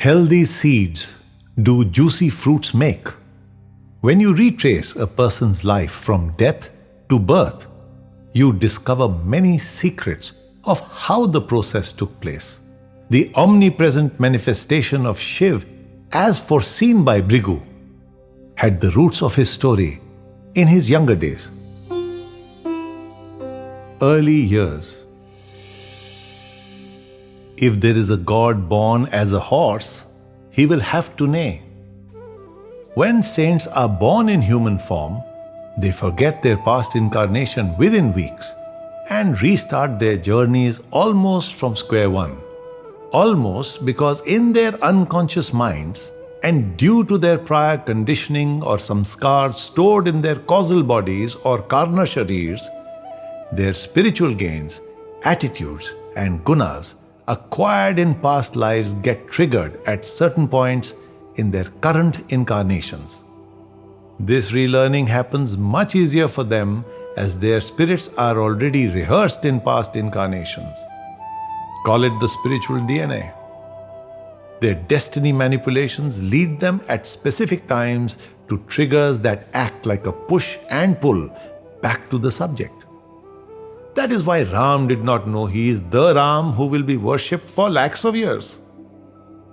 Healthy seeds do juicy fruits make. When you retrace a person's life from death to birth, you discover many secrets of how the process took place. The omnipresent manifestation of Shiv, as foreseen by Bhrigu, had the roots of his story in his younger days. Early years. If there is a god born as a horse, he will have to neigh. When saints are born in human form, they forget their past incarnation within weeks and restart their journeys almost from square one. Almost because in their unconscious minds and due to their prior conditioning or some scars stored in their causal bodies or karna sharirs, their spiritual gains, attitudes and gunas acquired in past lives get triggered at certain points in their current incarnations. This relearning happens much easier for them as their spirits are already rehearsed in past incarnations. Call it the spiritual DNA. Their destiny manipulations lead them at specific times to triggers that act like a push and pull back to the subject. That is why Ram did not know he is the Ram who will be worshipped for lakhs of years.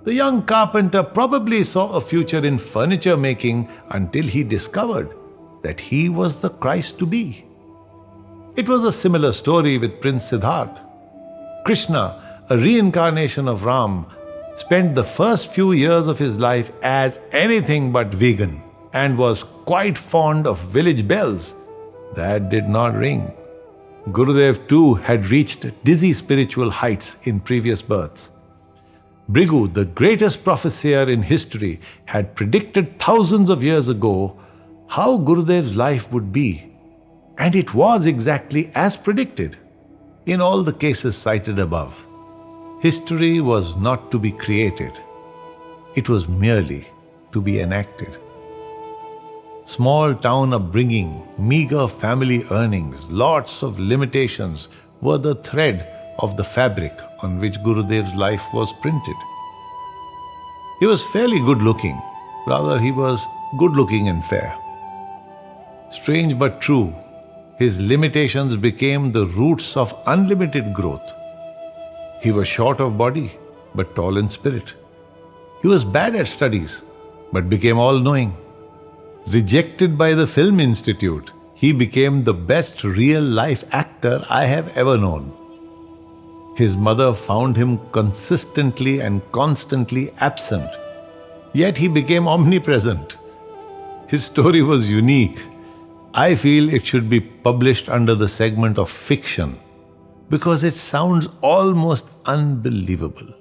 The young carpenter probably saw a future in furniture making until he discovered that he was the Christ to be. It was a similar story with Prince Siddhartha. Krishna, a reincarnation of Ram, spent the first few years of his life as anything but vegan and was quite fond of village bells. That did not ring. Gurudev too had reached dizzy spiritual heights in previous births. Bhrigu, the greatest prophesier in history, had predicted thousands of years ago how Gurudev's life would be, and it was exactly as predicted. In all the cases cited above, history was not to be created, it was merely to be enacted. Small town upbringing, meager family earnings, lots of limitations were the thread of the fabric on which Gurudev's life was printed. He was fairly good looking, rather he was good looking and fair. Strange but true, his limitations became the roots of unlimited growth. He was short of body, but tall in spirit. He was bad at studies, but became all-knowing. Rejected by the Film Institute, he became the best real-life actor I have ever known. His mother found him consistently and constantly absent, yet he became omnipresent. His story was unique. I feel it should be published under the segment of fiction because it sounds almost unbelievable.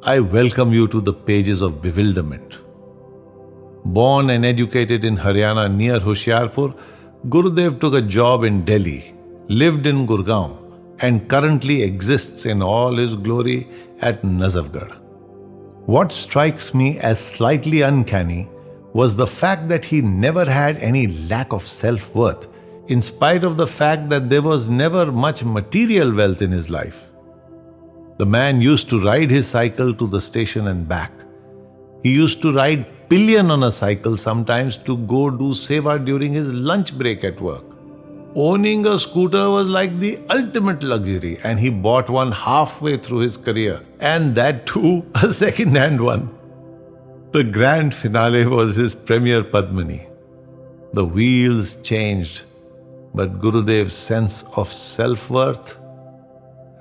I welcome you to the pages of bewilderment. Born and educated in Haryana near Hoshiarpur, Gurudev took a job in Delhi, lived in Gurgaon, and currently exists in all his glory at Nazafgarh. What strikes me as slightly uncanny was the fact that he never had any lack of self-worth, in spite of the fact that there was never much material wealth in his life. The man used to ride his cycle to the station and back. He used to ride pillion on a cycle sometimes to go do seva during his lunch break at work. Owning a scooter was like the ultimate luxury, and he bought one halfway through his career, and that too a second-hand one. The grand finale was his premier Padmini. The wheels changed, but Gurudev's sense of self-worth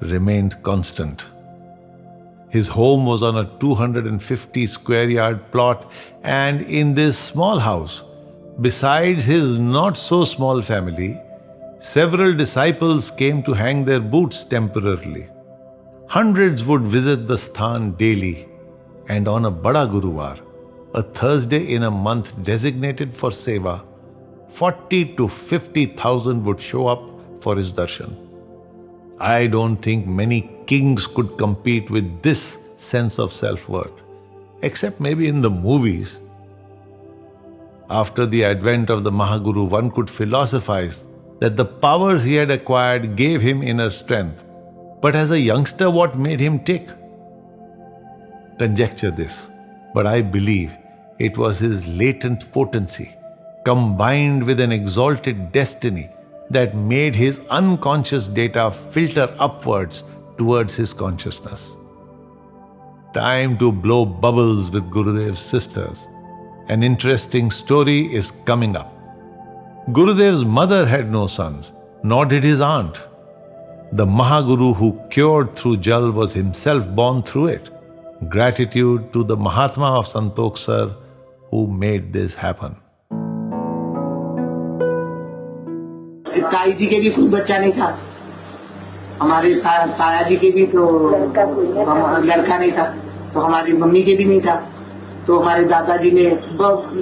remained constant. His home was on a 250 square yard plot, and in this small house, besides his not so small family, several disciples came to hang their boots temporarily. Hundreds would visit the sthan daily, and on a Bada Guruvar, a Thursday in a month designated for seva, 40 to 50,000 would show up for his darshan. I don't think many kings could compete with this sense of self-worth, except maybe in the movies. After the advent of the mahaguru, one could philosophize that the powers he had acquired gave him inner strength. But as a youngster, what made him tick? conjecture this, but I believe it was his latent potency, combined with an exalted destiny, that made his unconscious data filter upwards towards his consciousness. Time to blow bubbles with Gurudev's sisters. An interesting story is coming up. Gurudev's mother had no sons, nor did his aunt. The mahaguru who cured through jal was himself born through it. Gratitude to the Mahatma of Santokh Sir who made this happen. ताई जी के भी कोई बच्चा नहीं था, हमारे ताया जी के भी तो लड़का नहीं था, तो हमारी मम्मी के भी नहीं था। तो हमारे दादाजी ने,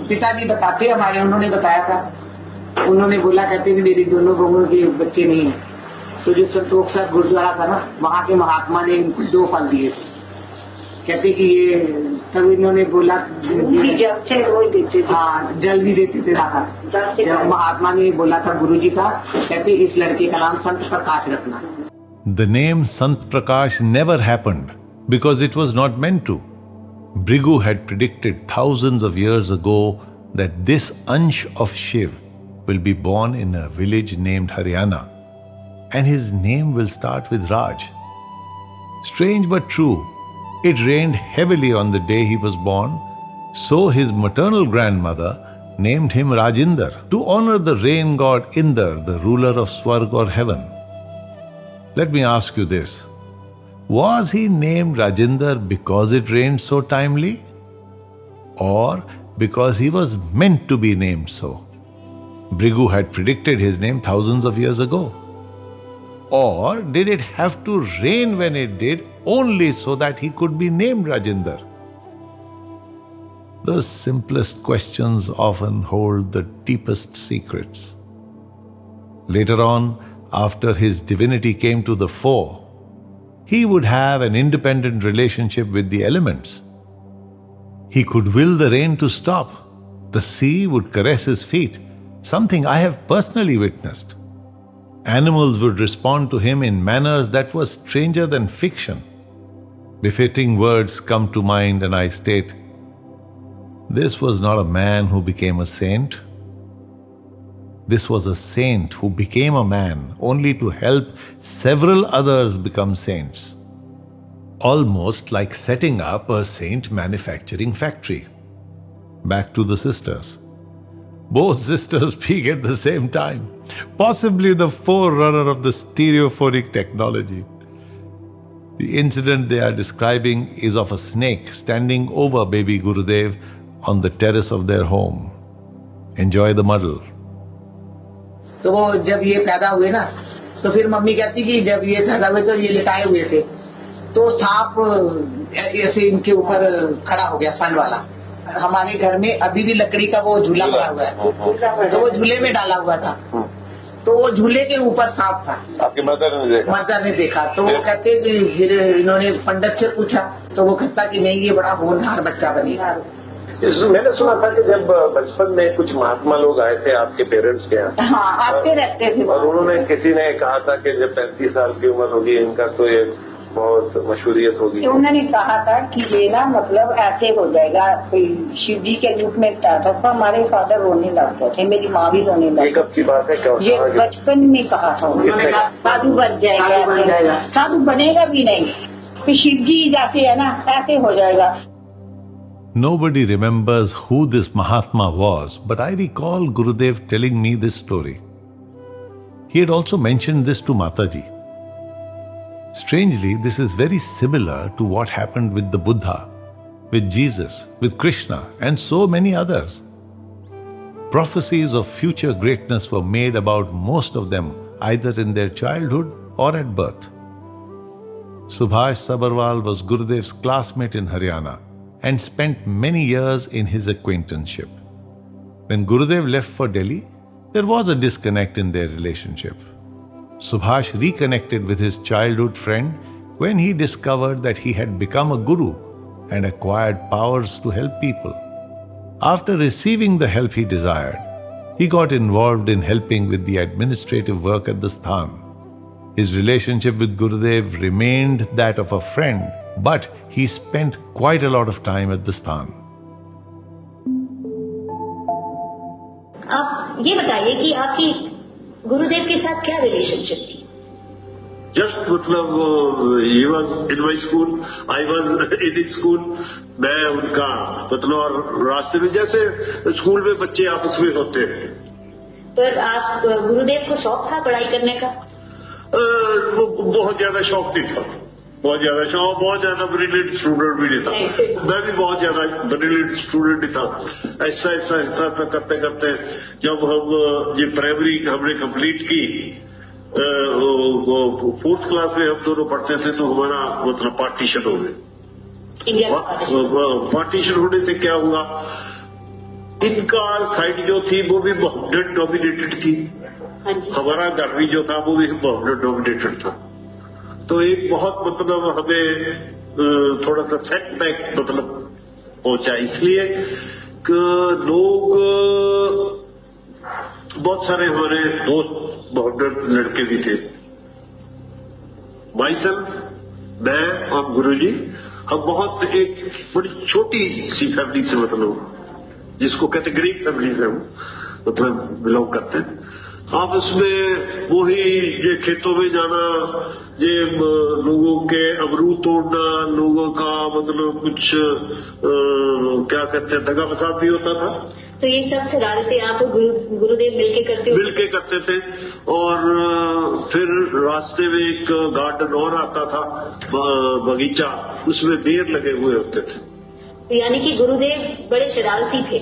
पिताजी बताते हमारे, उन्होंने बताया था, उन्होंने बोला, कहते कि मेरी दोनों बहुओं के बच्चे नहीं है। तो जो संतोख सर गुरुद्वारा था ना, वहाँ के महात्मा ने इनको 2 फल दिए। कहते कि ये तब इन्होंने बोला, हाँ, जल भी देते थे राधा। जब महात्मा ने बोला था गुरुजी का, कहते इस लड़के का नाम संत प्रकाश रखना। The name Sant Prakash never happened because it was not meant to. Brigu had predicted thousands of years ago that this Ansh of Shiv will be born in a village named Haryana, and his name will start with Raj. Strange but true, it rained heavily on the day he was born, so his maternal grandmother named him Rajinder to honor the rain god Indra, the ruler of Swarg or heaven. Let me ask you this. Was he named Rajinder because it rained so timely? Or because he was meant to be named so? Brigu had predicted his name thousands of years ago. Or did it have to rain when it did only so that he could be named Rajinder? The simplest questions often hold the deepest secrets. Later on, after his divinity came to the fore, he would have an independent relationship with the elements. He could will the rain to stop. The sea would caress his feet, something I have personally witnessed. Animals would respond to him in manners that were stranger than fiction. Befitting words come to mind, and I state, this was not a man who became a saint. This was a saint who became a man only to help several others become saints. Almost like setting up a saint manufacturing factory. Back to the sisters. Both sisters speak at the same time, possibly the forerunner of the stereophonic technology. The incident they are describing is of a snake standing over baby Gurudev on the terrace of their home. Enjoy the muddle. तो वो जब ये पैदा हुए ना, तो फिर mummy कहती कि जब ये पैदा हुए तो ये लिटाए हुए थे, तो सांप ऐसे इनके ऊपर खड़ा हो गया, फन वाला। हमारे घर में अभी भी लकड़ी का वो झूला पड़ा हुआ है, तो वो झूले में डाला हुआ था, तो वो झूले के ऊपर सांप था। आपकी मदर ने देखा, तो वो कहते कि फिर इन्होंने पंडित से पूछा, तो वो कहता कि नहीं, ये बड़ा होनहार बच्चा बनेगा। मैंने सुना था कि जब बचपन में कुछ महात्मा लोग आए थे आपके पेरेंट्स के यहाँ, हाँ, आते रहते थे, और उन्होंने, किसी ने कहा था कि जब 35 साल की उम्र होगी इनका तो ये बहुत मशहूरियत होगी। उन्होंने कहा था कि ये ना मतलब ऐसे हो जाएगा, शिव जी के रूप में था, तो हमारे फादर रोने लगते थे, मेरी माँ भी रोने लगी। कब की बात है? क्या ये बचपन में कहा था उन्होंने, साधु बन जाएगा, साधु बनेगा भी नहीं, फिर शिव जी जाते है ना, ऐसे हो जाएगा। Nobody remembers who this Mahatma was, but I recall Gurudev telling me this story. He had also mentioned this to Mataji. Strangely, this is very similar to what happened with the Buddha, with Jesus, with Krishna, and so many others. Prophecies of future greatness were made about most of them either in their childhood or at birth. Subhash Sabharwal was Gurudev's classmate in Haryana and spent many years in his acquaintanceship. When Gurudev left for Delhi, there was a disconnect in their relationship. Subhash reconnected with his childhood friend when he discovered that he had become a guru and acquired powers to help people. After receiving the help he desired, he got involved in helping with the administrative work at the sthan. His relationship with Gurudev remained that of a friend but he spent quite a lot of time at the sthan. आप ये बताइए कि आपकी गुरुदेव के साथ क्या relationship थी? Just मतलब he was in my school, I was in his school, मैं उनका मतलब, और रास्ते में जैसे स्कूल में बच्चे आपस में होते हैं। पर आप गुरुदेव को शौक था पढ़ाई करने का? वो बहुत ज्यादा शौक नहीं था, बहुत ज्यादा शौक, बहुत ज्यादा ब्रिलियंट स्टूडेंट भी नहीं था, मैं भी बहुत ज्यादा ब्रिलियंट स्टूडेंट नहीं था। ऐसा ऐसा ऐसा करते करते जब हम ये प्राइमरी हमने कंप्लीट की, फोर्थ क्लास में हम दोनों पढ़ते थे, तो हमारा मतलब पार्टीशन हो गए। पार्टीशन होने से क्या हुआ, इनका साइड जो थी वो भी मोहम्मदन डोमिनेटेड थी, हमारा घर भी जो था वो भी मोहम्मदन डोमिनेटेड था। तो एक बहुत मतलब हमें थोड़ा सा सेटबैक मतलब पहुंचा, इसलिए कि लोग बहुत सारे हमारे दोस्त मोहम्मदन लड़के भी थे। माई सन, मैं और गुरुजी, हम बहुत एक बड़ी छोटी सी फैमिली से मतलब, जिसको कहते गरीब फैमिली से हम मतलब बिलोंग करते हैं। आप उसमें वही ये खेतों में जाना, ये लोगों के अमरूद तोड़ना, लोगों का मतलब कुछ क्या कहते हैं दगा फसाद भी होता था। तो ये सब शरारतें आप गुरुदेव मिलके करते हो? मिलके करते थे। और फिर रास्ते में एक गार्डन और आता था, बगीचा, उसमें बेर लगे हुए होते थे। तो यानी कि गुरुदेव बड़े शरारती थे?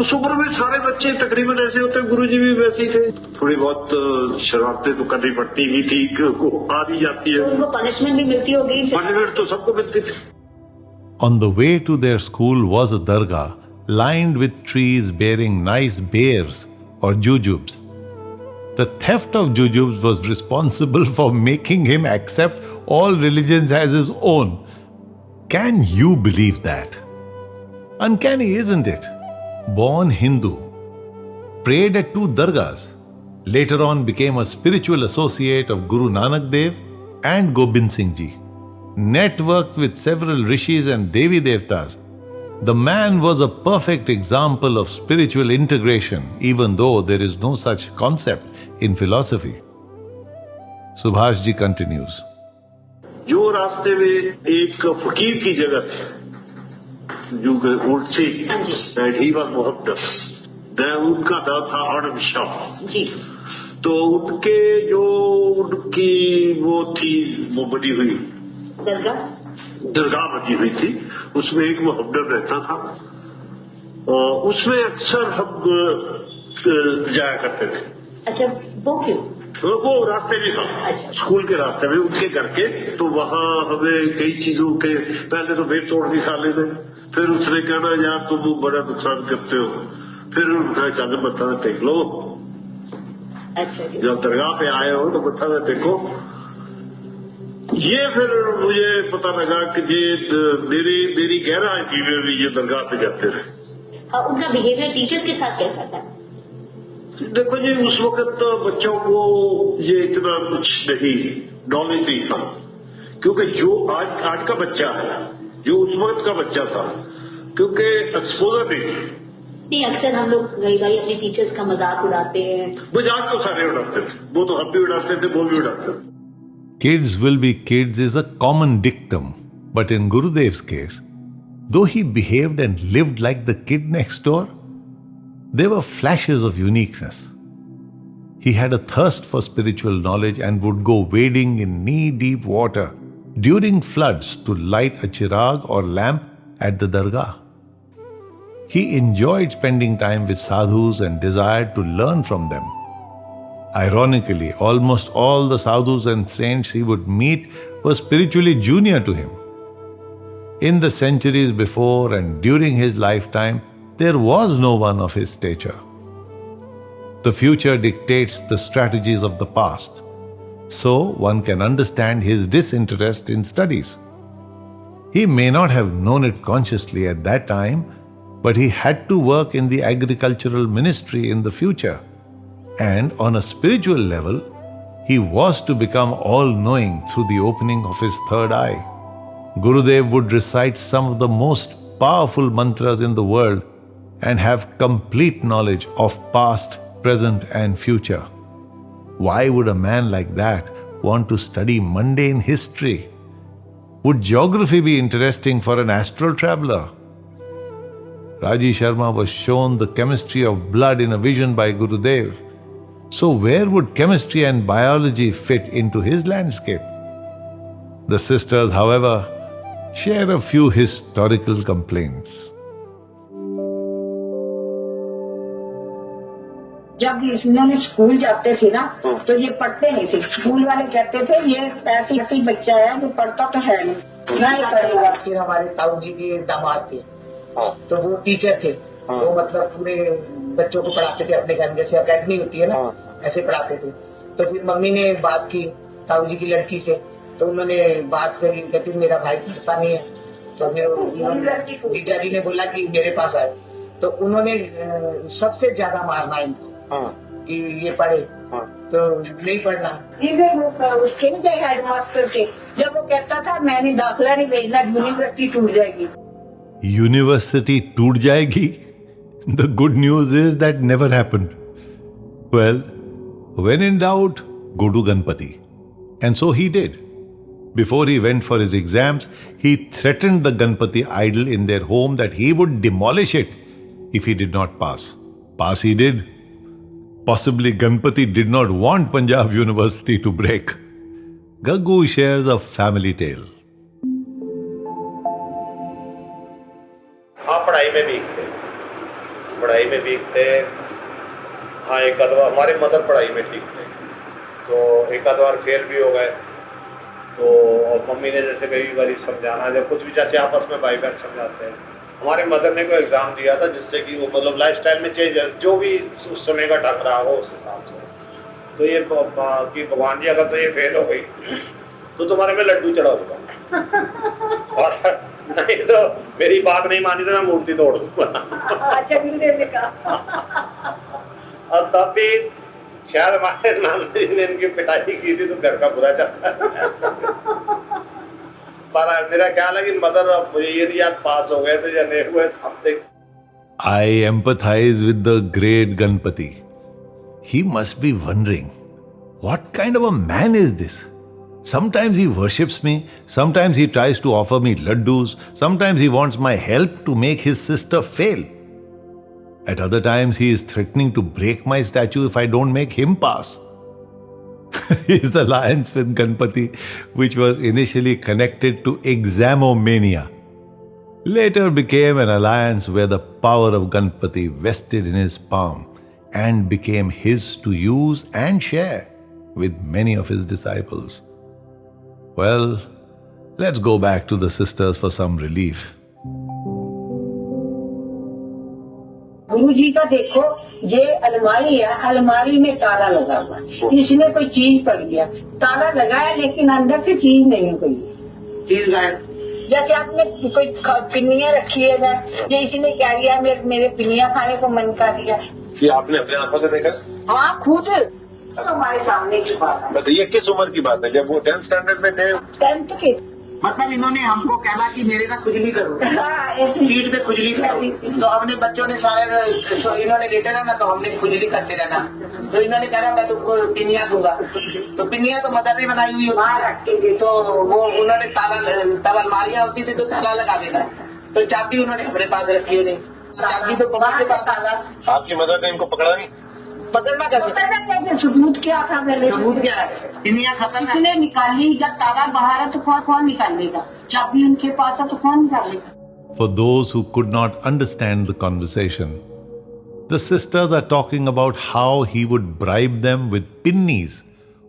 उस उम्र में सारे बच्चे तकरीबन ऐसे होते हैं, गुरुजी भी वैसे ही थे। थोड़ी बहुत शरारतें तो करनी पड़ती ही थी, आ दी जाती है। तो उनको पनिशमेंट भी मिलती होगी? पनिशमेंट तो सबको मिलती थी। On the way to their school was a dargah lined with trees bearing nice bears or jujubes. The theft of jujubes was responsible for making him accept all religions as his own. Can you believe that? Uncanny, isn't it? Born Hindu, prayed at 2 dargahs, later on became a spiritual associate of Guru Nanak Dev and Gobind Singh Ji. Networked with several rishis and Devi Devtas, the man was a perfect example of spiritual integration, even though there is no such concept in philosophy. Subhash ji continues. जो रास्ते में एक फकीर की जगह थी, जो उड़सी, and he was Mohammad, उनका नाम था आनंद शाह जी। तो उनके जो उनकी वो थी, वो बनी हुई दरगाह बनी हुई थी, उसमें एक मोहम्मद रहता था, उसमें अक्सर हम जाया करते थे। अच्छा, वो क्यों? वो रास्ते में था, स्कूल के रास्ते में उनके घर के। तो वहाँ हमें कई चीजों के, पहले तो बेर तोड़ दी साले ने, फिर उसने कहना यार तुम बड़ा नुकसान करते हो, फिर उनका चल मत्था टेक लो। अच्छा, जब दरगाह पे आए हो तो मत्था टेको। ये फिर मुझे पता लगा कि ये मेरी गहराई में भी ये दरगाह पे जाते रहे। उनका बिहेवियर टीचर के साथ कैसा था? देखो जी, उस वक्त तो बच्चों को ये इतना कुछ नहीं नॉलेज नहीं था, क्योंकि जो आज का बच्चा है, जो उस वक्त का बच्चा था, क्योंकि एक्सपोजर नहीं। अक्सर हम लोग भाई अपने टीचर्स का मजाक उड़ाते हैं। मजाक तो सारे उड़ाते थे, वो तो हम भी उड़ाते थे, वो भी उड़ाते थे। Kids will be kids is a common dictum, but in Gurudev's case, though he behaved and lived like the kid next door, there were flashes of uniqueness. He had a thirst for spiritual knowledge and would go wading in knee-deep water during floods to light a chirag or lamp at the dargah. He enjoyed spending time with sadhus and desired to learn from them. Ironically, almost all the sadhus and saints he would meet were spiritually junior to him. In the centuries before and during his lifetime, there was no one of his stature. The future dictates the strategies of the past, so one can understand his disinterest in studies. He may not have known it consciously at that time, but he had to work in the agricultural ministry in the future. And on a spiritual level, he was to become all-knowing through the opening of his third eye. Gurudev would recite some of the most powerful mantras in the world and have complete knowledge of past, present and future. Why would a man like that want to study mundane history? Would geography be interesting for an astral traveler? Raji Sharma was shown the chemistry of blood in a vision by Gurudev. So where would chemistry and biology fit into his landscape? The sisters, however, share a few historical complaints. जब इन्होंने school जाते थे ना तो ये पढ़ते नहीं थे। स्कूल वाले कहते थे ये ऐसी ऐसी बच्चा है जो पढ़ता तो है नहीं पढ़ेगा। फिर हमारे ताऊ जी के दामाद थे तो वो टीचर थे। वो मतलब पूरे बच्चों को पढ़ाते थे अपने घर में, जैसे अकेडमी होती है ना ऐसे पढ़ाते थे। तो फिर मम्मी ने बात की ताऊ जी की लड़की से, तो उन्होंने बात करी, कहती मेरा भाई पढ़ता नहीं है। तो फिर जीजा जी ने बोला कि मेरे पास आए, तो उन्होंने सबसे ज्यादा मारना इनको कि ये पढ़े तो नहीं पढ़ना। उसके हेडमास्टर थे, जब वो कहता था मैंने दाखिला नहीं भेजना, यूनिवर्सिटी टूट जाएगी। University टूट जाएगी? The good news is that never happened. Well, when in doubt, go to Ganpati. And so he did. Before he went for his exams, he threatened the Ganpati idol in their home that he would demolish it if he did not pass. Pass he did. Possibly Ganpati did not want Punjab University to break. Gaggu shares a family tale. हाँ, पढ़ाई में week थे। हाँ, एक आध बार हमारे mother पढ़ाई में ठीक थे, तो एक आध बार फेल भी हो गए। तो और मम्मी ने जैसे कई बार समझाना, जब कुछ भी जैसे आपस में भाई बहन समझाते हैं, हमारे मदर ने कोई एग्ज़ाम दिया था जिससे कि वो मतलब लाइफस्टाइल में चेंज, जो भी उस समय का ढंग रहा हो उस हिसाब से। तो ये कि भगवान जी अगर तो ये फेल हो गई तो तुम्हारे में लड्डू चढ़ा दूंगा, और नहीं तो मेरी बात नहीं मानी तो मैं मूर्ति तोड़ दूंगा। अच्छा, गुरुदेव ने कहा। और तब भी शायद हमारे नाना जी ने इनकी पिटाई की थी तो घर का बुरा चलता है। पर मेरा ख्याल है कि मदर, मुझे ये नहीं याद पास हो गए थे या नहीं हुए, something. I empathize with the great Ganpati. He must be wondering, what kind of a man is this? Sometimes he worships me, sometimes he tries to offer me laddus, sometimes he wants my help to make his sister fail. At other times he is threatening to break my statue if I don't make him pass. His alliance with Ganpati, which was initially connected to examomania, later became an alliance where the power of Ganpati vested in his palm and became his to use and share with many of his disciples. Well, let's go back to the sisters for some relief. गुरु जी का देखो, ये अलमारी है, अलमारी में ताला लगा हुआ, इसमें कोई चीज पड़ गया, ताला लगाया लेकिन अंदर से चीज नहीं हो गई। चीज गायब। जैसे आपने कोई पिन्नियाँ रखी है, ये इसने क्या किया, मेरे पिन्नियाँ खाने को मन कर दिया। ये आपने अपने आंखों से देखा? हाँ, खुद तो हमारे सामने की बात है। बताइए किस उम्र की बात है, जब वो 10th स्टैंडर्ड में थे? 10th के। मतलब इन्होंने हमको कहना कि मेरे ना खुजली करो, पीठ पे खुजली करो, तो हमने बच्चों ने सारे, तो इन्होंने लेटे रहना तो हमने खुजली करते रहना। तो इन्होंने कहा मैं तुमको पिन्नियाँ दूंगा, तो पिन्नियाँ तो मदर ने बनाई हुई होती, तो वो उन्होंने ताला अलमारियाँ होती थी तो ताला लगा देना, तो चाबी उन्होंने अपने पास रखी है, चाबी तो पकड़ के पास। आपकी मदर ने इनको पकड़ा नहीं? पकड़ना कैसे? सबूत क्या था? सबूत क्या है? पिन्नियाँ खत्म है। इसने निकाली, जब ताला बाहर है तो कौन निकालेगा? चाबी उनके पास है तो कौन निकालेगा? For those who could not understand the conversation, the sisters are talking about how he would bribe them with pinnies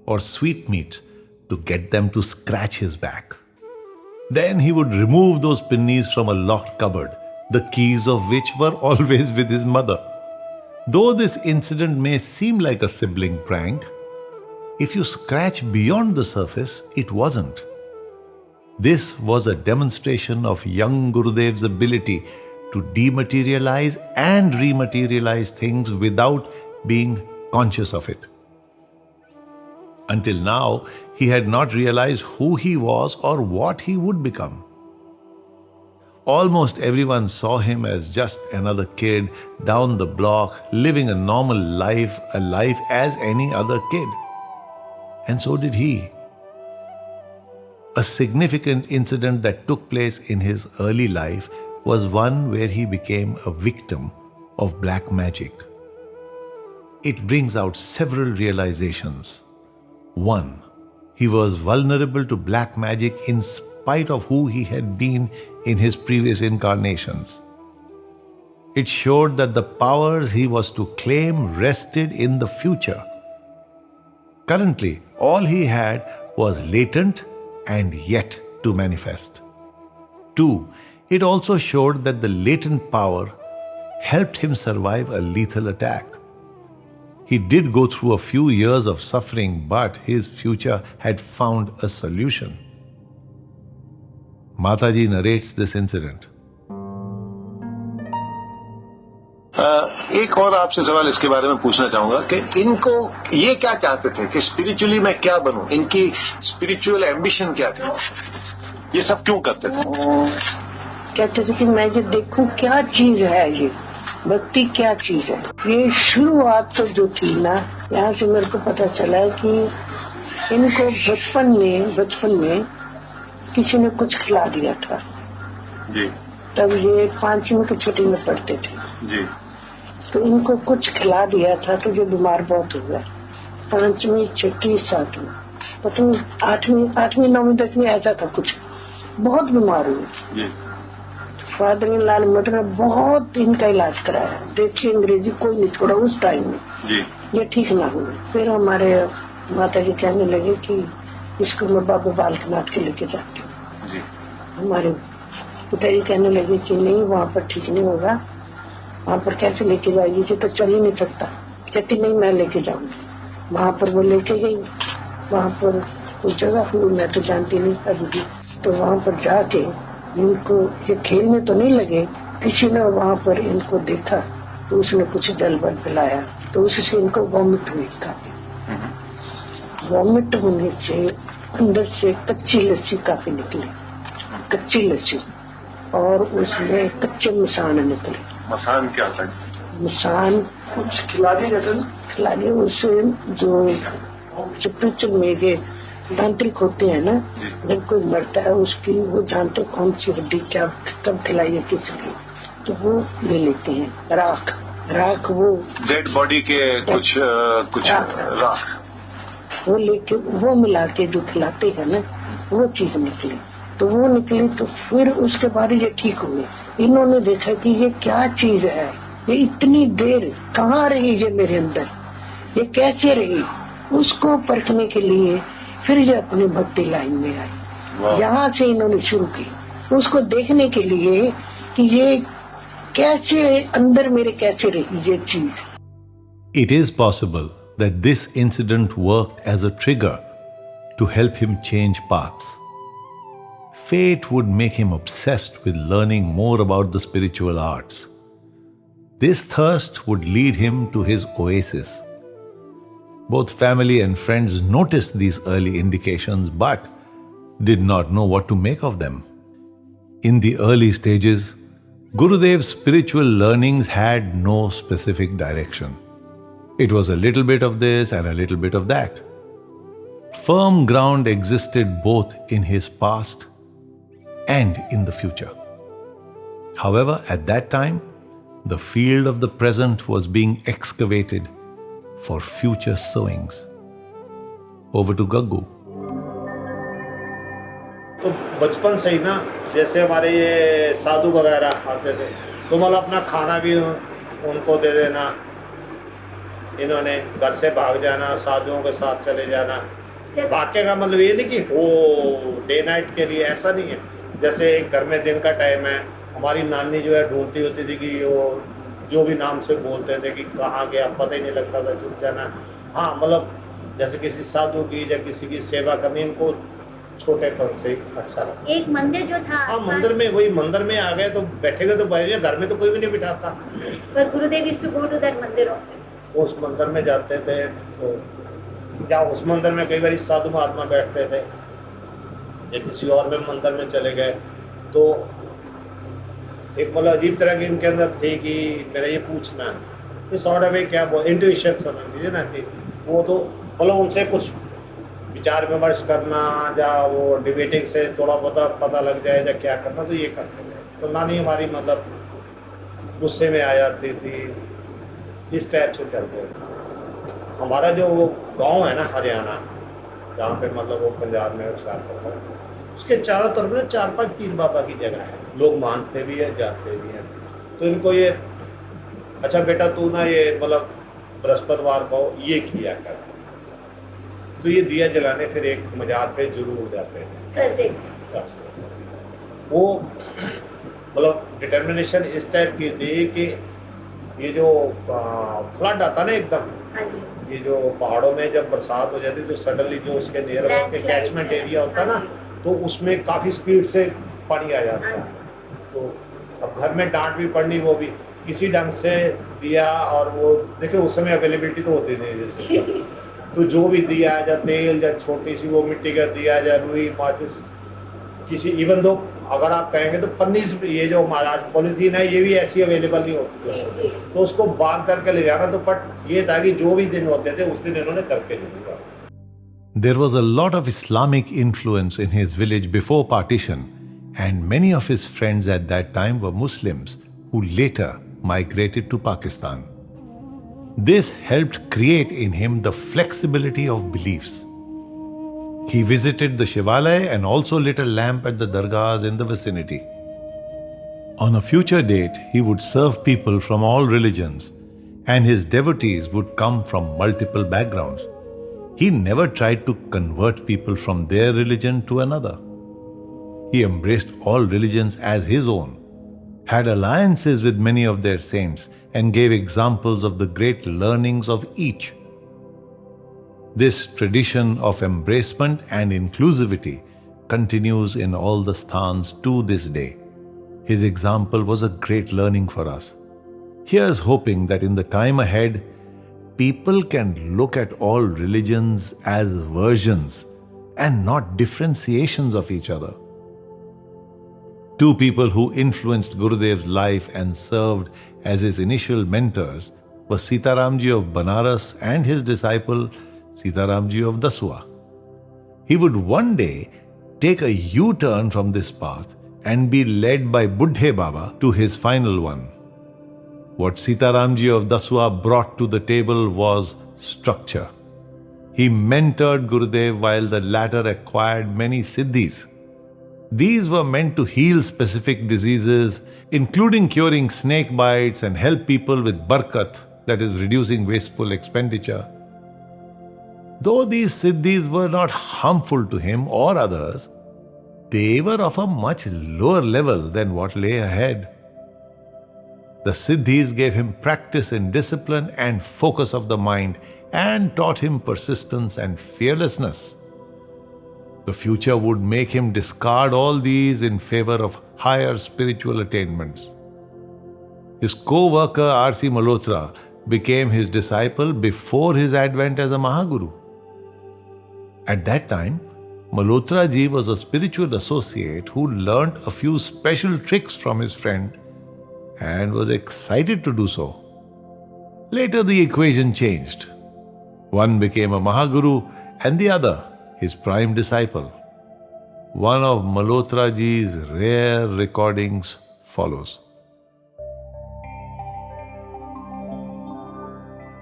or sweetmeats to get them to scratch his back. Then he would remove those pinnies from a locked cupboard, the keys of which were always with his mother. Though this incident may seem like a sibling prank, if you scratch beyond the surface, it wasn't. This was a demonstration of young Gurudev's ability to dematerialize and rematerialize things without being conscious of it. Until now, he had not realized who he was or what he would become. Almost everyone saw him as just another kid down the block, living a normal life, a life as any other kid. And so did he. A significant incident that took place in his early life was one where he became a victim of black magic. It brings out several realizations. 1. He was vulnerable to black magic in spite of who he had been in his previous incarnations. It showed that the powers he was to claim rested in the future. Currently, all he had was latent and yet to manifest. 2. It also showed that the latent power helped him survive a lethal attack. He did go through a few years of suffering, but his future had found a solution. Mataji narrates this incident. एक और आपसे सवाल इसके बारे में पूछना चाहूंगा कि इनको ये क्या चाहते थे कि स्पिरिचुअली मैं क्या बनूं, इनकी स्पिरिचुअल एम्बिशन क्या थी, ये सब क्यों करते थे? कहते थे कि मैं जो देखूं क्या चीज है, ये भक्ति क्या चीज है। ये शुरुआत तो जो थी ना, यहाँ से मेरे को पता चला कि इनको बचपन में किसी ने कुछ खिला दिया था जी। तब ये 5वीं की छुट्टी में पढ़ते थे जी। तो इनको कुछ खिला दिया था तो जो बीमार बहुत हुआ। 5वीं 6वीं 7वीं पता नहीं 8वीं 9वीं 10वीं ऐसा था, कुछ बहुत बीमार हुए। फादर इन लाल मटर ने बहुत इनका इलाज कराया, देखिए अंग्रेजी कोई नहीं छोड़ा उस टाइम में जी। ये ठीक ना हुए। फिर हमारे माता जी कहने लगे कि इसको मैं बाबा बालकनाथ के लेके जाती हूँ। हमारे पिताजी कहने लगे कि नहीं, वहाँ पर ठीक नहीं होगा, वहाँ पर कैसे लेके जाएगी, ये तो चल ही नहीं सकता। कहती नहीं, मैं लेके जाऊंगी। वहाँ पर वो लेके गई, वहाँ पर उस जगह हुई, मैं तो जानती नहीं अभी भी। तो वहाँ पर जाके इनको ये खेलने तो नहीं लगे, किसी ने वहाँ पर इनको देखा तो उसने कुछ जल बल पिलाया, तो उससे इनको वॉमिट हुई काफी। वॉमिट होने से अंदर से कच्ची लस्सी काफी निकली, कच्ची लस्सी, और उसमें कच्चे मसान निकले। मसान क्या था? मसान कुछ खिला दिए उसे, जो चिकित्सक में ये तांत्रिक होते हैं ना, जब कोई मरता है उसकी वो जानते कौन सी हड्डी क्या कब खिलाई है किसकी, तो वो ले लेते हैं राख वो डेड बॉडी के कुछ राख वो लेके वो मिला के जो खिलाते हैं ना, वो चीज निकली। तो वो निकली तो फिर उसके बाद ये ठीक हुए। इन्होंने देखा कि ये क्या चीज है, ये इतनी देर कहाँ रही ये मेरे अंदर, ये कैसे रही, उसको परखने के लिए फिर ये अपनी भक्ति लाइन में आए। यहाँ से इन्होंने शुरू की उसको देखने के लिए कि ये कैसे अंदर मेरे कैसे रही ये चीज। It is possible that this incident worked as a trigger to help him change paths. Fate would make him obsessed with learning more about the spiritual arts. This thirst would lead him to his oasis. Both family and friends noticed these early indications but did not know what to make of them. In the early stages, Gurudev's spiritual learnings had no specific direction. It was a little bit of this and a little bit of that. Firm ground existed both in his past and in the future. However, at that time, the field of the present was being excavated for future sowings. Over to Gaggu. तो बचपन से ही ना, जैसे हमारे ये साधु वगैरह आते थे तो मतलब अपना खाना भी उनको दे देना, इन्होंने घर से भाग जाना, साधुओं के साथ चले जाना। भागने का मतलब ये नहीं कि हो डे नाइट के लिए, ऐसा नहीं है। जैसे घर में दिन का टाइम है, हमारी नानी जो है ढूंढती होती थी कि वो जो भी नाम से बोलते थे कि कहाँ गया पता ही नहीं लगता था, छुप जाना। हाँ मतलब जैसे किसी साधु की या किसी की सेवा करनी इनको छोटेपन से अच्छा लगा। एक मंदिर जो था, हाँ मंदिर में, वही मंदिर में आ गए तो बैठे गए तो बैठे, घर में तो कोई भी नहीं बिठाता। पर गुरुदेव used to go to that मंदिर ऑफन। उस मंदिर में जाते थे तो जहाँ उस मंदिर में कई बार साधु महात्मा बैठते थे या किसी और में मंदिर में चले गए तो एक मतलब अजीब तरह की इनके अंदर थी कि मेरा ये पूछना है, ये सॉर्ट ऑफ क्या इंट्यूशन समझ लीजिए ना, कि वो तो मतलब उनसे कुछ विचार विमर्श करना या वो डिबेटिंग से थोड़ा बहुत पता लग जाए या क्या करना, तो ये करते थे। तो नानी हमारी मतलब गुस्से में आ जाती थी, इस टाइप से चलते थे। हमारा जो वो गांव है ना हरियाणा, जहाँ पे मतलब वो पंजाब में उसके चारों तरफ में 4-5 पीर बाबा की जगह है, लोग मानते भी है जाते भी हैं। तो इनको ये अच्छा बेटा तू ना ये मतलब बृहस्पतिवार को ये किया कर, तो ये दिया जलाने फिर एक मजार पे जरूर जाते थे। वो मतलब डिटर्मिनेशन इस टाइप की थी कि ये जो फ्लड आता ना एकदम, ये जो पहाड़ों में जब बरसात हो जाती है तो सडनली जो उसके नियर के कैचमेंट एरिया होता है ना, तो उसमें काफ़ी स्पीड से पानी आ जाता है। तो अब घर में डांट भी पड़नी, वो भी किसी ढंग से दिया। और वो देखिए उस समय अवेलेबिलिटी तो होती नहीं जैसे, तो जो भी दिया या तेल या छोटी सी वो मिट्टी का दिया या रुई माचिस, किसी इवन दो अगर आप कहेंगे तो पन्नी से, ये जो महाराज पॉलीथीन है ये भी ऐसी अवेलेबल नहीं होती, तो उसको बांध करके ले जाना। तो बट ये था कि जो भी दिन होते थे उस दिन इन्होंने करके नहीं दिया। There was a lot of Islamic influence in his village before partition, and many of his friends at that time were Muslims who later migrated to Pakistan. This helped create in him the flexibility of beliefs. He visited the Shivalaya and also lit a lamp at the dargahs in the vicinity. On a future date, he would serve people from all religions, and his devotees would come from multiple backgrounds. He never tried to convert people from their religion to another. He embraced all religions as his own, had alliances with many of their saints, and gave examples of the great learnings of each. This tradition of embracement and inclusivity continues in all the sthans to this day. His example was a great learning for us. Here's hoping that in the time ahead, people can look at all religions as versions and not differentiations of each other. Two people who influenced Gurudev's life and served as his initial mentors were Sitaramji of Banaras and his disciple Sitaramji of Dasua. He would one day take a U-turn from this path and be led by Buddhe Baba to his final one. What Sitaramji of Dasua brought to the table was structure. He mentored Gurudev while the latter acquired many siddhis. These were meant to heal specific diseases, including curing snake bites and help people with barkat, that is, reducing wasteful expenditure. Though these siddhis were not harmful to him or others, they were of a much lower level than what lay ahead. The siddhis gave him practice in discipline and focus of the mind and taught him persistence and fearlessness. The future would make him discard all these in favor of higher spiritual attainments. His co-worker R.C. Malhotra became his disciple before his advent as a mahaguru. At that time, Malhotra ji was a spiritual associate who learnt a few special tricks from his friend and was excited to do so. Later the equation changed. One became a mahaguru and the other his prime disciple. One of Malhotra ji's rare recordings follows.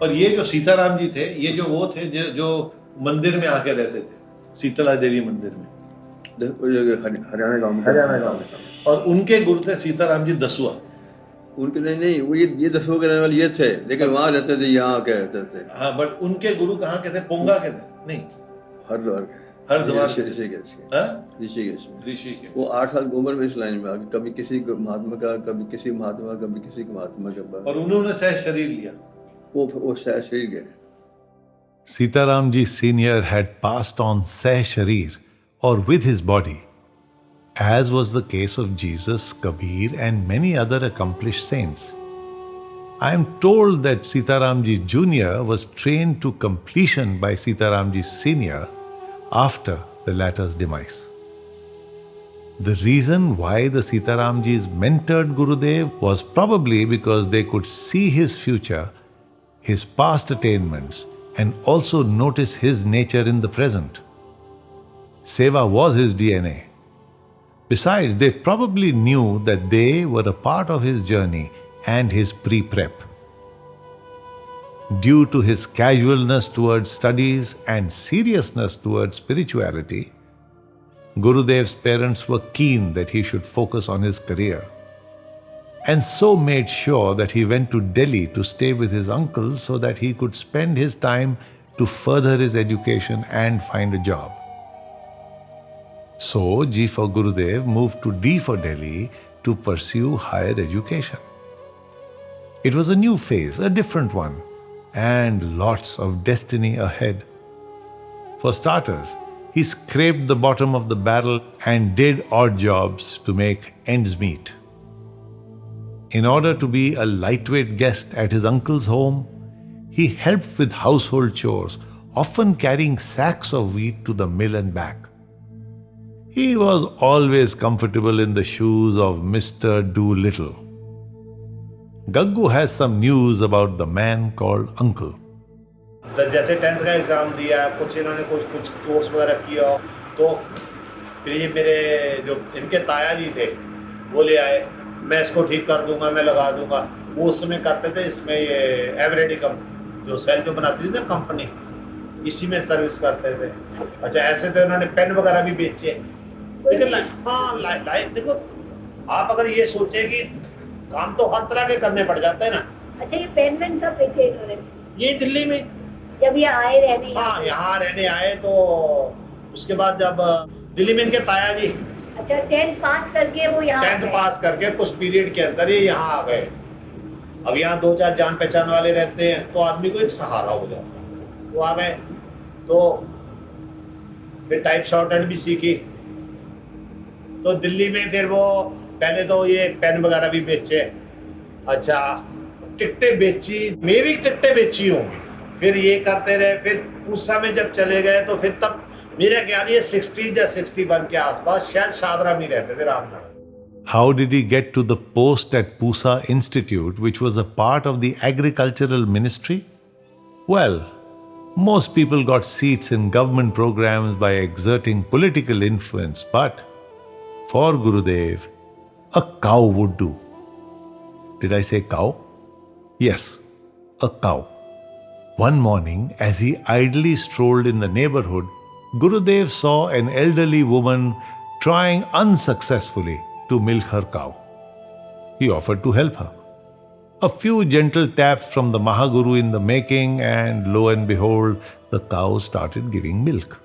और ये जो सीताराम जी थे, ये जो वो थे जो मंदिर में आके रहते थे, शीतला देवी मंदिर में, हरियाणा गांव में। और उनके गुरु थे सीताराम जी दसुआ। उनके नहीं वो ये दसुआ के रहने वाले ये थे, लेकिन वहाँ रहते थे, यहाँ आके रहते थे। हाँ, बट उनके गुरु कहाँ के थे? पोंगा के थे? नहीं, हरिद्वार के। ऋषिकेश में। वो 8 साल की उम्र में इस लाइन में आ गए, कभी किसी महात्मा का, कभी किसी महात्मा, कभी किसी महात्मा का। और उन्होंने सह शरीर लिया। वो सह शरीर गए। Sitaram ji Sr. had passed on Sah Sharir, or with his body, as was the case of Jesus, Kabir, and many other accomplished saints. I am told that Sitaramji Jr. was trained to completion by Sitaramji Sr. after the latter's demise. The reason why the Sitaramjis mentored Gurudev was probably because they could see his future, his past attainments, and also notice his nature in the present. Seva was his DNA. Besides, they probably knew that they were a part of his journey and his pre-prep. Due to his casualness towards studies and seriousness towards spirituality, Gurudev's parents were keen that he should focus on his career, and so made sure that he went to Delhi to stay with his uncle so that he could spend his time to further his education and find a job. So G for Gurudev moved to D for Delhi to pursue higher education. It was a new phase, a different one, and lots of destiny ahead. For starters, he scraped the bottom of the barrel and did odd jobs to make ends meet. In order to be a lightweight guest at his uncle's home, he helped with household chores, often carrying sacks of wheat to the mill and back. He was always comfortable in the shoes of Mr. Do-Little. Gaggu has some news about the man called Uncle. तो जैसे 10th का exam दिया, कुछ इन्होंने कुछ course वगैरह किया, तो फिर ये मेरे जो इनके ताया जी थे वो ले आए, मैं इसको ठीक कर दूंगा, मैं लगा दूंगा। वो उस समय करते थे, इसमें ये एवरेडिकम जो सेल जो बनाती थी ना कंपनी, इसी में सर्विस करते थे। अच्छा, ऐसे तो इन्होंने पेन वगैरह भी बेचे। लेकिन हाँ, लाइफ देखो, आप अगर ये सोचें कि काम तो हर तरह के करने पड़ जाते हैं ना। अच्छा, ये पेन वेन कब बेचे इन्होंने? ये दिल्ली में जब ये आए रहने? हाँ, यहाँ रहने आए, तो उसके बाद जब दिल्ली में इनके ताया जी, अच्छा, 10th पास करके वो यहाँ 10th पास करके कुछ पीरियड के अंदर ये यहाँ आ गए। अब यहाँ 2-4 जान पहचान वाले रहते हैं तो आदमी को एक सहारा हो जाता है। वो आ गए, तो फिर टाइप शॉर्टहैंड भी सीखी। तो दिल्ली में फिर वो पहले तो ये पेन वगैरह भी बेचे। अच्छा, टिकटें बेची, मैं भी टिकटें बेची हूँ। फिर ये करते रहे। फिर पूसा में जब चले गए तो फिर तब मेरा ख्याल ये 60 या 61 के आसपास शायद शादरा में रहते थे, Ramnagar. How did he get to the post at Pusa Institute, which was a part of the agricultural ministry? Well, most people got seats in government programs by exerting political influence, but for Gurudev, a cow would do. Did I say cow? Yes, a cow. One morning, as he idly strolled in the neighborhood, Gurudev saw an elderly woman trying unsuccessfully to milk her cow. He offered to help her. A few gentle taps from the mahaguru in the making, and lo and behold, the cow started giving milk.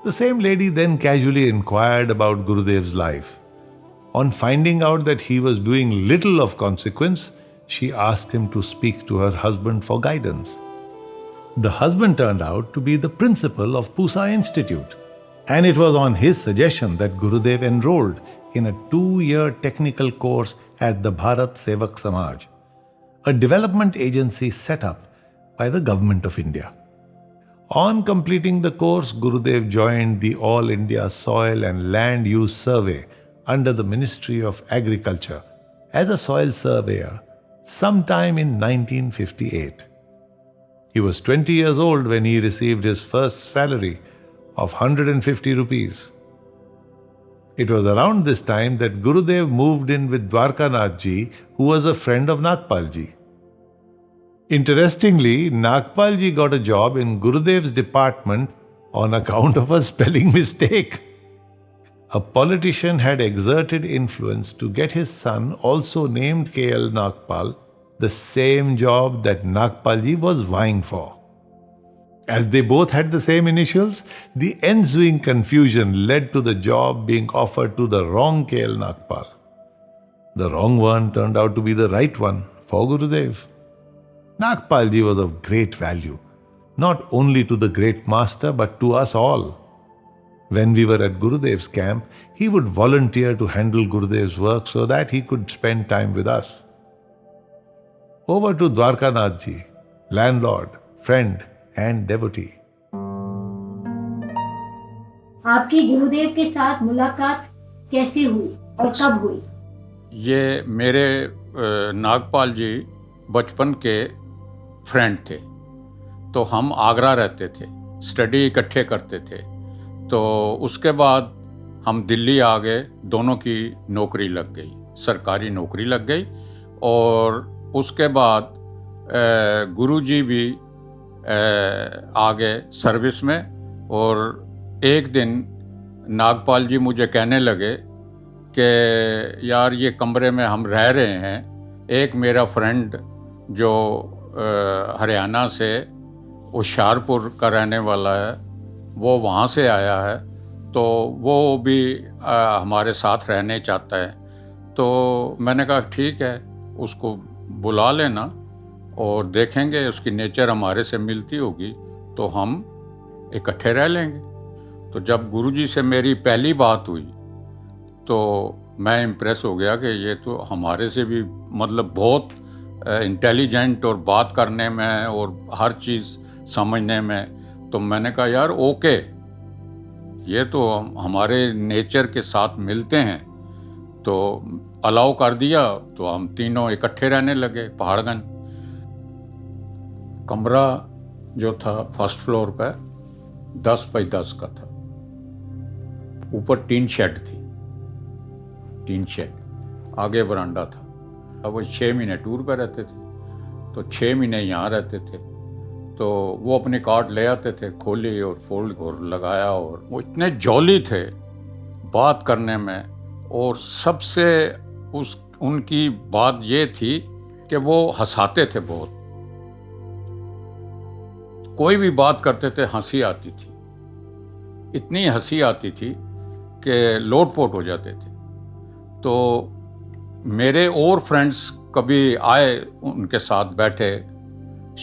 The same lady then casually inquired about Gurudev's life. On finding out that he was doing little of consequence, she asked him to speak to her husband for guidance. The husband turned out to be the principal of Pusa Institute, and it was on his suggestion that Gurudev enrolled in a 2-year technical course at the Bharat Sevak Samaj, a development agency set up by the Government of India. On completing the course, Gurudev joined the All India Soil and Land Use Survey under the Ministry of Agriculture as a soil surveyor sometime in 1958. He was 20 years old when he received his first salary of 150 rupees. It was around this time that Gurudev moved in with Dwarkanath ji, who was a friend of Nagpal ji. Interestingly, Nagpal ji got a job in Gurudev's department on account of a spelling mistake. A politician had exerted influence to get his son, also named K.L. Nagpal, the same job that Nagpal ji was vying for. As they both had the same initials, the ensuing confusion led to the job being offered to the wrong K.L. Nagpal. The wrong one turned out to be the right one for Gurudev. Nagpal ji was of great value, not only to the great master but to us all. When we were at Gurudev's camp, he would volunteer to handle Gurudev's work so that he could spend time with us. Over to Dwarkanath ji, landlord, friend and devotee. आपकी गुरुदेव के साथ मुलाकात कैसे हुई और कब हुई? ये मेरे नागपाल जी बचपन के फ्रेंड थे। तो हम आगरा रहते थे, स्टडी इकट्ठे करते थे। तो उसके बाद हम दिल्ली आ गए, दोनों की नौकरी लग गई, सरकारी नौकरी लग गई। और उसके बाद गुरुजी भी आ गए सर्विस में। और एक दिन नागपाल जी मुझे कहने लगे कि यार ये कमरे में हम रह रहे हैं, एक मेरा फ्रेंड जो हरियाणा से होशियारपुर का रहने वाला है, वो वहाँ से आया है, तो वो भी हमारे साथ रहने चाहता है। तो मैंने कहा ठीक है, उसको बुला लेना और देखेंगे उसकी नेचर हमारे से मिलती होगी तो हम इकट्ठे रह लेंगे। तो जब गुरुजी से मेरी पहली बात हुई तो मैं इम्प्रेस हो गया कि ये तो हमारे से भी मतलब बहुत इंटेलिजेंट और बात करने में और हर चीज़ समझने में। तो मैंने कहा यार ओके, ये तो हमारे नेचर के साथ मिलते हैं। तो अलाउ कर दिया, तो हम तीनों इकट्ठे रहने लगे पहाड़गंज। कमरा जो था फर्स्ट फ्लोर पे 10 बाई 10 का था, ऊपर टीन शेड थी, टीन शेड, आगे बरांडा था। अब वो 6 महीने टूर पे रहते थे, तो 6 महीने यहाँ रहते थे। तो वो अपने कार्ड ले आते थे, खोली और फोल्ड और लगाया। और वो इतने जॉली थे बात करने में। और सबसे उनकी बात ये थी कि वो हंसाते थे बहुत, कोई भी बात करते थे हंसी आती थी, इतनी हंसी आती थी कि लोटपोट हो जाते थे। तो मेरे और फ्रेंड्स कभी आए, उनके साथ बैठे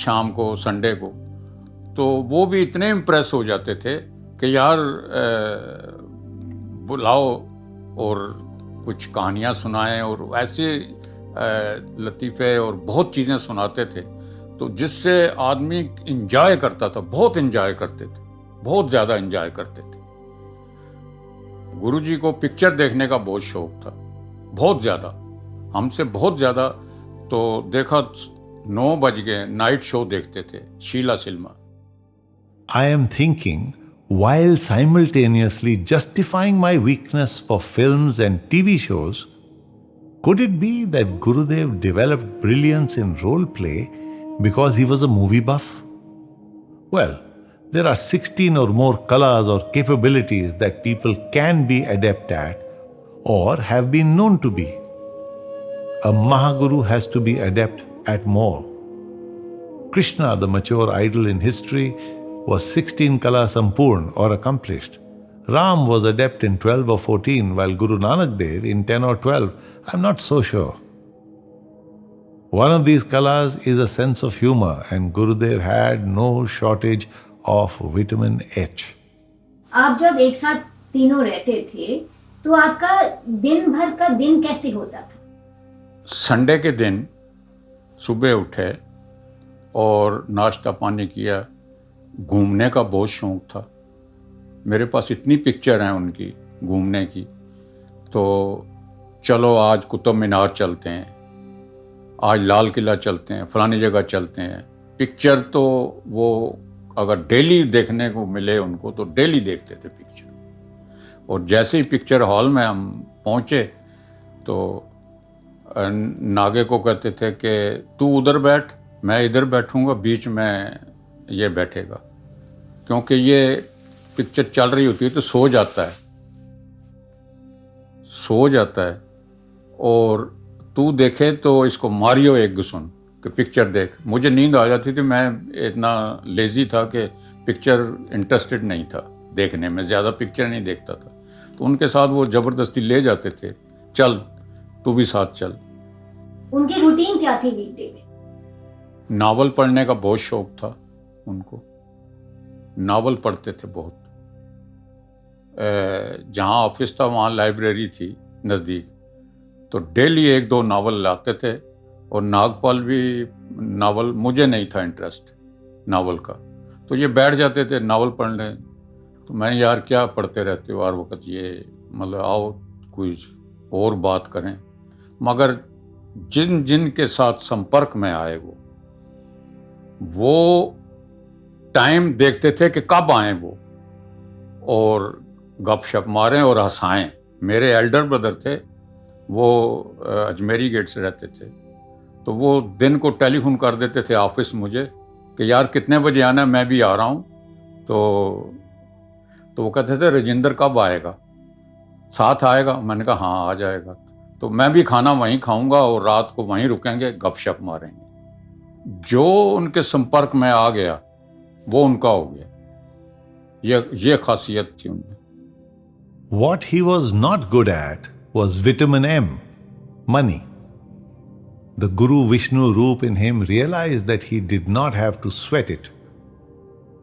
शाम को, संडे को, तो वो भी इतने इम्प्रेस हो जाते थे कि यार बुलाओ और कुछ कहानियाँ सुनाएं। और ऐसे लतीफ़े और बहुत चीज़ें सुनाते थे, तो जिससे आदमी इंजॉय करता था, बहुत इंजॉय करते थे, बहुत ज़्यादा इंजॉय करते थे। गुरुजी को पिक्चर देखने का बहुत शौक था, बहुत ज़्यादा, हमसे बहुत ज़्यादा। तो देखा 9 बज गए, नाइट शो देखते थे, Sheela cinema. I am thinking, while simultaneously justifying my weakness for films and TV shows, could it be that Gurudev developed brilliance in role play because he was a movie buff? Well, there are 16 or more kalas or capabilities that people can be adept at or have been known to be. A mahaguru has to be adept at more. Krishna, the mature idol in history, was 16 kala sampurn or accomplished. Ram was adept in 12 or 14, while Guru Nanak Dev in 10 or 12. I'm not so sure. One of these kalas is a sense of humor, and Gurudev had no shortage of vitamin H. आप जब एक साथ तीनों रहते थे तो आपका दिन भर का दिन कैसे होता था? संडे के दिन सुबह उठे और नाश्ता पानी किया। घूमने का बहुत शौक था, मेरे पास इतनी पिक्चर हैं उनकी घूमने की। तो चलो आज कुतुब मीनार चलते हैं, आज लाल किला चलते हैं, फलानी जगह चलते हैं। पिक्चर तो वो अगर डेली देखने को मिले उनको तो डेली देखते थे पिक्चर। और जैसे ही पिक्चर हॉल में हम पहुँचे तो नागे को कहते थे कि तू उधर बैठ, मैं इधर बैठूंगा, बीच में ये बैठेगा, क्योंकि ये पिक्चर चल रही होती है तो सो जाता है। और तू देखे तो इसको मारियो एक घुसन कि पिक्चर देख। मुझे नींद आ जाती थी, मैं इतना लेजी था कि पिक्चर इंटरेस्टेड नहीं था देखने में, ज़्यादा पिक्चर नहीं देखता था। तो उनके साथ वो ज़बरदस्ती ले जाते थे, चल तू भी साथ चल। उनकी रूटीन क्या थी वीकडे में? नावल पढ़ने का बहुत शौक था उनको, नावल पढ़ते थे बहुत। जहाँ ऑफिस था वहाँ लाइब्रेरी थी नज़दीक, तो डेली 1-2 नावल लाते थे और नागपाल भी नावल, मुझे नहीं था इंटरेस्ट नावल का, तो ये बैठ जाते थे नावल पढ़ने। तो मैं यार क्या पढ़ते रहते हो हर वक्त, ये मतलब आओ कुछ और बात करें। मगर जिन जिन के साथ संपर्क में आए वो टाइम देखते थे कि कब आए वो, और गपशप मारें और हंसाएं। मेरे एल्डर ब्रदर थे, वो अजमेरी गेट से रहते थे, तो वो दिन को टेलीफोन कर देते थे ऑफिस मुझे कि यार कितने बजे आना है, मैं भी आ रहा हूँ। तो वो कहते थे राजेंद्र कब आएगा, साथ आएगा? मैंने कहा हाँ आ जाएगा। तो मैं भी खाना वहीं खाऊंगा और रात को वहीं रुकेंगे, गपशप मारेंगे। जो उनके संपर्क में आ गया वो उनका हो गया, ये खासियत थी उनमें। What he was not good at was vitamin M, money. The Guru Vishnu Roop in him realized that he did not have to sweat it.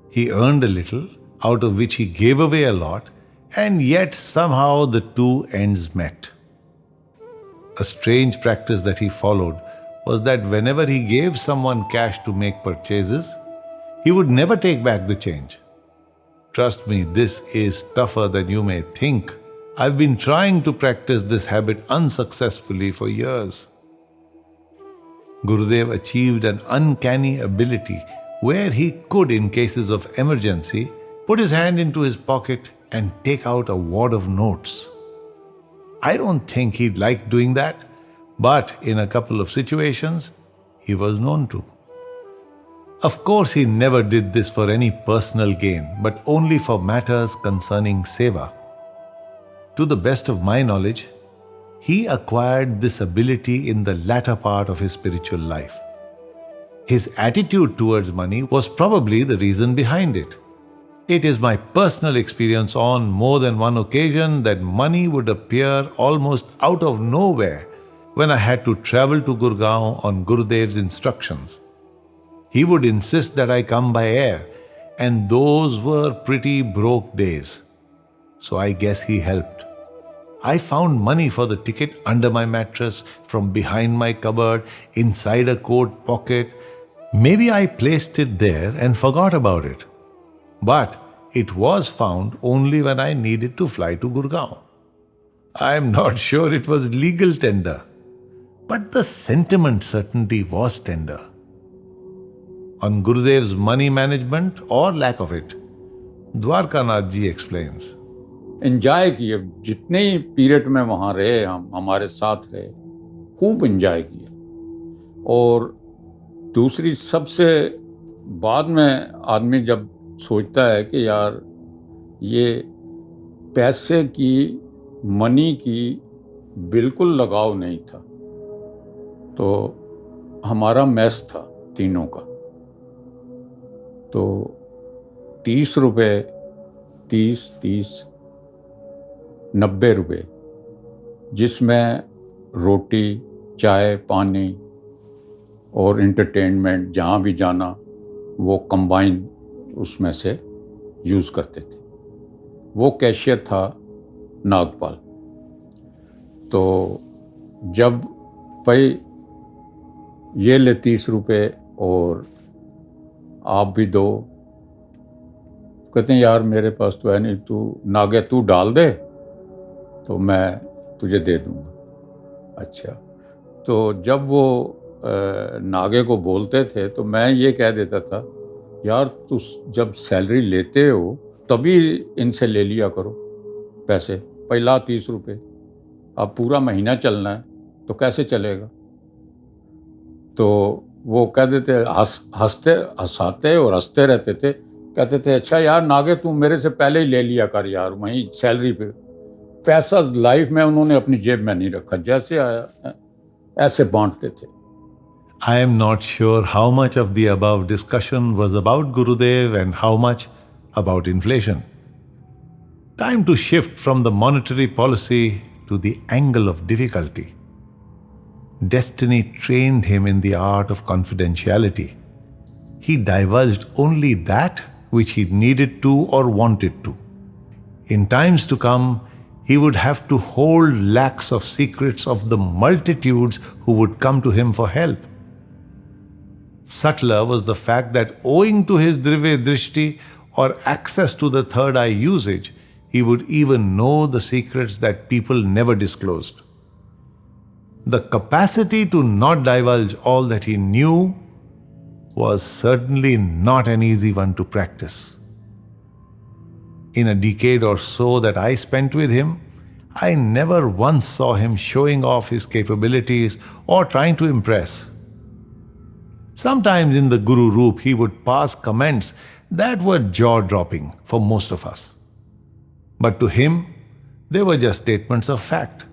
He earned a little, out of which he gave away a lot, and yet somehow the two ends met. A strange practice that he followed was that whenever he gave someone cash to make purchases, he would never take back the change. Trust me, this is tougher than you may think. I've been trying to practice this habit unsuccessfully for years. Gurudev achieved an uncanny ability where he could, in cases of emergency, put his hand into his pocket and take out a wad of notes. I don't think he'd liked doing that, but in a couple of situations, he was known to. Of course, he never did this for any personal gain, but only for matters concerning seva. To the best of my knowledge, he acquired this ability in the latter part of his spiritual life. His attitude towards money was probably the reason behind it. It is my personal experience on more than one occasion that money would appear almost out of nowhere when I had to travel to Gurgaon on Gurudev's instructions. He would insist that I come by air, and those were pretty broke days. So I guess he helped. I found money for the ticket under my mattress, from behind my cupboard, inside a coat pocket. Maybe I placed it there and forgot about it. But it was found only when I needed to fly to Gurgaon. I am not sure it was legal tender, but the sentiment certainly was tender. On Gurudev's money management or lack of it, Dwarkanath ji explains. Enjoy किए, जितने ही period में वहाँ रहे, हम हमारे साथ रहे, खूब एंजॉय किए। और दूसरी सबसे बाद में आदमी जब सोचता है कि यार ये पैसे की, मनी की बिल्कुल लगाव नहीं था। तो हमारा मैस था तीनों का, तो 30 रुपये, 30, 90 रुपये, जिसमें रोटी, चाय, पानी और एंटरटेनमेंट, जहाँ भी जाना वो कंबाइन उसमें से यूज़ करते थे। वो कैशियर था नागपाल। तो जब भाई ये ले 30 रुपये और आप भी दो, कहते हैं यार मेरे पास तो है नहीं, तू नागे तू डाल दे तो मैं तुझे दे दूँगा। अच्छा, तो जब वो नागे को बोलते थे तो मैं ये कह देता था, यार तू जब सैलरी लेते हो तभी इनसे ले लिया करो पैसे, पहला 30 रुपये, अब पूरा महीना चलना है तो कैसे चलेगा। तो वो कह देते, हंसाते और हंसते रहते थे, कहते थे अच्छा यार नागे तू मेरे से पहले ही ले लिया कर यार, वहीं सैलरी पे। पैसा लाइफ में उन्होंने अपनी जेब में नहीं रखा, जैसे आया ऐसे बांटते थे। I am not sure how much of the above discussion was about Gurudev and how much about inflation. Time to shift from the monetary policy to the angle of difficulty. Destiny trained him in the art of confidentiality. He divulged only that which he needed to or wanted to. In times to come, he would have to hold lakhs of secrets of the multitudes who would come to him for help. Subtler was the fact that owing to his Drivya Drishti or access to the third eye usage, he would even know the secrets that people never disclosed. The capacity to not divulge all that he knew was certainly not an easy one to practice. In a decade or so that I spent with him, I never once saw him showing off his capabilities or trying to impress. Sometimes in the Guru Roop, he would pass comments that were jaw-dropping for most of us. But to him, they were just statements of fact.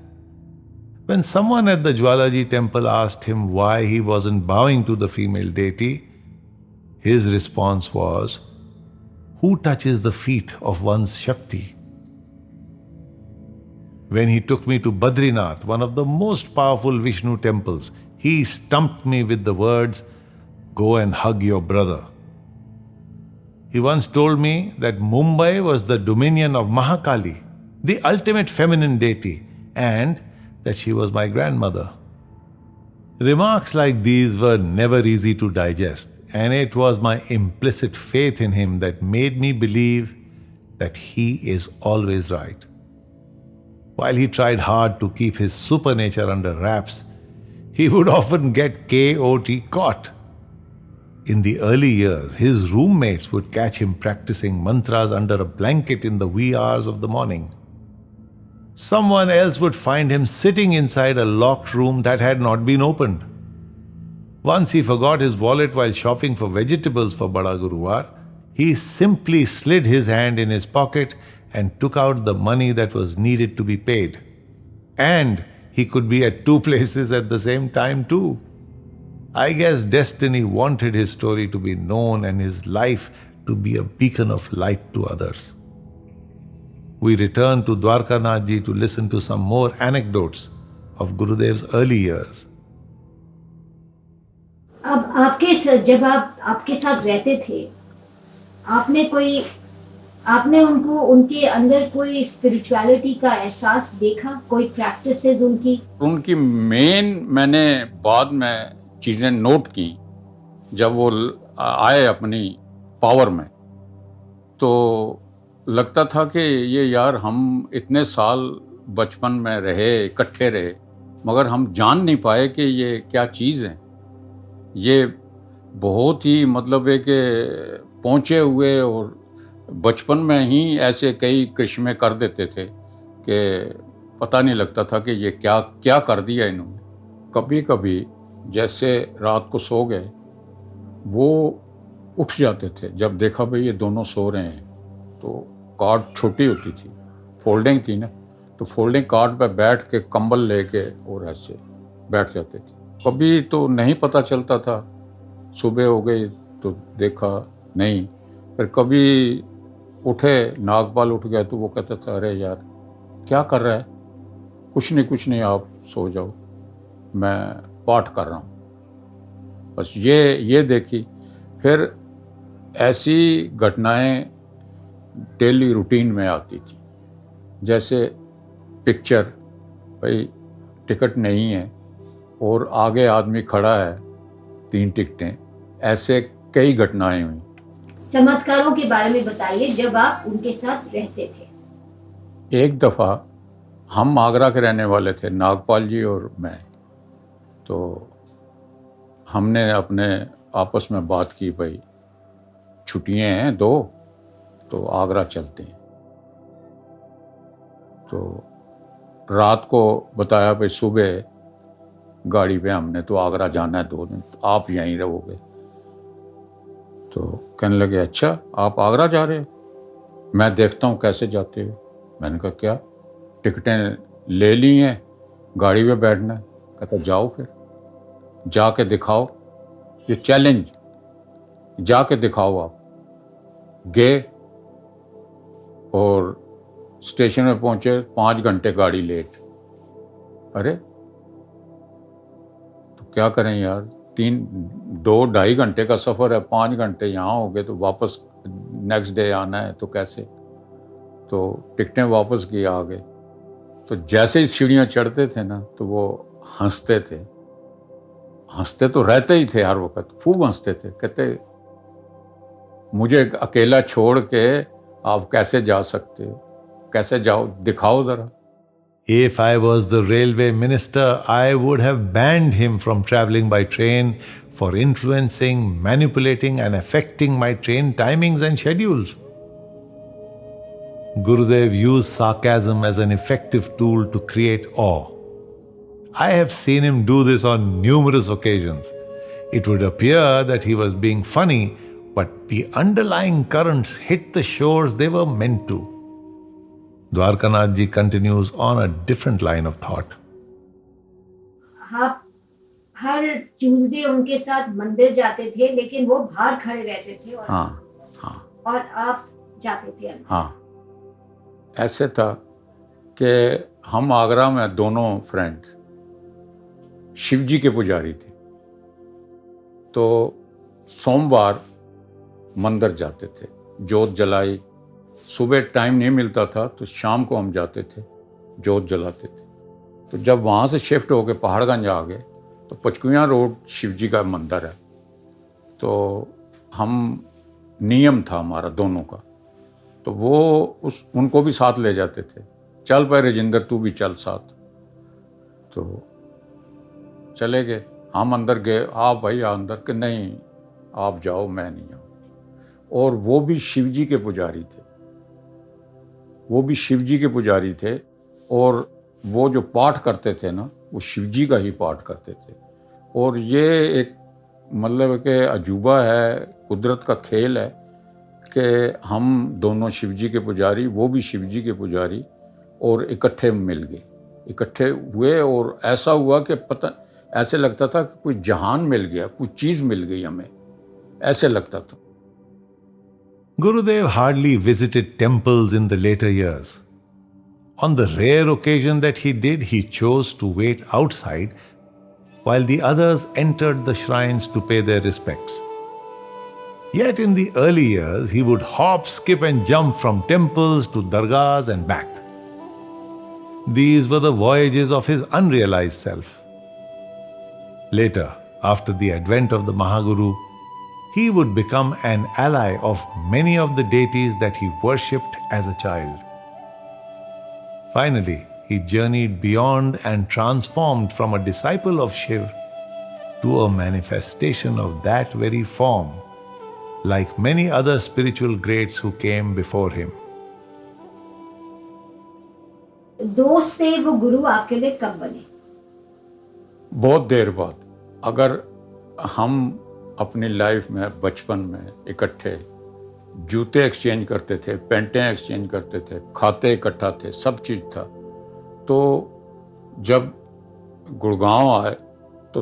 When someone at the Jwalaji temple asked him why he wasn't bowing to the female deity, his response was, "Who touches the feet of one's Shakti?" When he took me to Badrinath, one of the most powerful Vishnu temples, he stumped me with the words, "Go and hug your brother." He once told me that Mumbai was the dominion of Mahakali, the ultimate feminine deity, and that she was my grandmother. Remarks like these were never easy to digest, and it was my implicit faith in him that made me believe that he is always right. While he tried hard to keep his supernature under wraps, he would often get KOT caught. In the early years, his roommates would catch him practicing mantras under a blanket in the wee hours of the morning. Someone else would find him sitting inside a locked room that had not been opened. Once he forgot his wallet while shopping for vegetables for Bada Guruvar. He simply slid his hand in his pocket and took out the money that was needed to be paid. And he could be at two places at the same time too. I guess destiny wanted his story to be known and his life to be a beacon of light to others. We return to Dwarkanath ji to listen to some more anecdotes of Gurudev's early years. अब जब आप आपके साथ रहते थे, आपने उनके अंदर कोई स्पिरिचुअलिटी का एहसास देखा, कोई प्रैक्टिसेस उनकी मेन मैंने बाद में चीज़ें नोट की जब वो आए अपनी पावर में, तो लगता था कि ये यार हम इतने साल बचपन में रहे, इकट्ठे रहे, मगर हम जान नहीं पाए कि ये क्या चीज़ है। ये बहुत ही मतलब है कि पहुँचे हुए और बचपन में ही ऐसे कई करिश्मे कर देते थे कि पता नहीं लगता था कि ये क्या क्या कर दिया इन्होंने। कभी कभी जैसे रात को सो गए, वो उठ जाते थे जब देखा भाई ये दोनों सो रहे हैं। तो कार्ड छोटी होती थी, फोल्डिंग थी ना, तो फोल्डिंग कार्ड पे बैठ के कंबल लेके और ऐसे बैठ जाते थे। कभी तो नहीं पता चलता था, सुबह हो गई तो देखा नहीं, फिर कभी उठे, नागपाल उठ गया तो वो कहता था अरे यार क्या कर रहा है? कुछ नहीं आप सो जाओ, मैं पाठ कर रहा हूँ। बस ये देखी। फिर ऐसी घटनाएं डेली रूटीन में आती थी, जैसे पिक्चर, भाई टिकट नहीं है और आगे आदमी खड़ा है, 3 टिकटें, ऐसे कई घटनाएं हुई। चमत्कारों के बारे में बताइए जब आप उनके साथ रहते थे। एक दफ़ा हम आगरा के रहने वाले थे, नागपाल जी और मैं, तो हमने अपने आपस में बात की, भाई छुट्टियां हैं 2, तो आगरा चलते हैं। तो रात को बताया भाई सुबह गाड़ी पे हमने तो आगरा जाना है 2 दिन, तो आप यहीं रहोगे। तो कहने लगे अच्छा आप आगरा जा रहे हो, मैं देखता हूँ कैसे जाते हो। मैंने कहा क्या, टिकटें ले ली हैं, गाड़ी पे बैठना है। कहता जाओ, फिर जाके दिखाओ, ये चैलेंज, जाके दिखाओ। आप गए और स्टेशन में पहुंचे, 5 घंटे गाड़ी लेट। अरे तो क्या करें यार, 2-2.5 घंटे का सफ़र है, 5 घंटे यहाँ हो गए, तो वापस नेक्स्ट डे आना है तो कैसे। तो टिकटें वापस की, आ गए। तो जैसे ही सीढ़ियाँ चढ़ते थे ना तो वो हंसते थे, हंसते तो रहते ही थे, हर वक्त खूब हंसते थे। कहते मुझे अकेला छोड़ के आप कैसे जा सकते हो, कैसे जाओ, दिखाओ जरा। If I was the railway minister, I would have banned him from traveling by train for influencing, manipulating, and affecting my train timings and schedules. Gurudev used sarcasm as an effective tool to create awe. I have seen him do this on numerous occasions. It would appear that he was being funny, but the underlying currents hit the shores they were meant to. Dwarkanath ji continues on a different line of thought. आप हर Tuesday उनके साथ मंदिर जाते थे, लेकिन वो बाहर खड़े रहते थे और और आप जाते थे अंदर। हाँ, ऐसे था कि हम आगरा में दोनों फ्रेंड शिव जी के पुजारी थे, तो सोमवार मंदिर जाते थे, जोत जलाई। सुबह टाइम नहीं मिलता था तो शाम को हम जाते थे, जोत जलाते थे। तो जब वहाँ से शिफ्ट होके पहाड़गंज आ गए तो पचकुया रोड शिव जी का मंदिर है, तो हम नियम था हमारा दोनों का, तो वो उनको भी साथ ले जाते थे। चल पे राजेंद्र, तू भी चल साथ। तो चले गए, हम अंदर गए। आप भाई अंदर के, नहीं आप जाओ, मैं नहीं आऊँ। और वो भी शिव जी के पुजारी थे, वो भी शिव जी के पुजारी थे, और वो जो पाठ करते थे ना, वो शिव जी का ही पाठ करते थे। और ये एक मतलब कि अजूबा है, कुदरत का खेल है कि हम दोनों शिव जी के पुजारी, वो भी शिव जी के पुजारी, और इकट्ठे मिल गए, इकट्ठे हुए। और ऐसा हुआ कि पता, ऐसे लगता था कि कोई जहान मिल गया, कोई चीज़ मिल गई हमें, ऐसे लगता था। Gurudev hardly visited temples in the later years. On the rare occasion that he did, he chose to wait outside while the others entered the shrines to pay their respects. Yet in the early years, he would hop, skip, and jump from temples to dargahs and back. These were the voyages of his unrealized self. Later, after the advent of the mahaguru, he would become an ally of many of the deities that he worshipped as a child. Finally, he journeyed beyond and transformed from a disciple of Shiv to a manifestation of that very form, like many other spiritual greats who came before him. दोस्त से वो गुरु आपके लिए कब बने? बहुत देर बाद। अगर हम अपनी लाइफ में बचपन में इकट्ठे जूते एक्सचेंज करते थे, पेंटें एक्सचेंज करते थे, खाते इकट्ठा थे, सब चीज़ था। तो जब गुड़गांव आए तो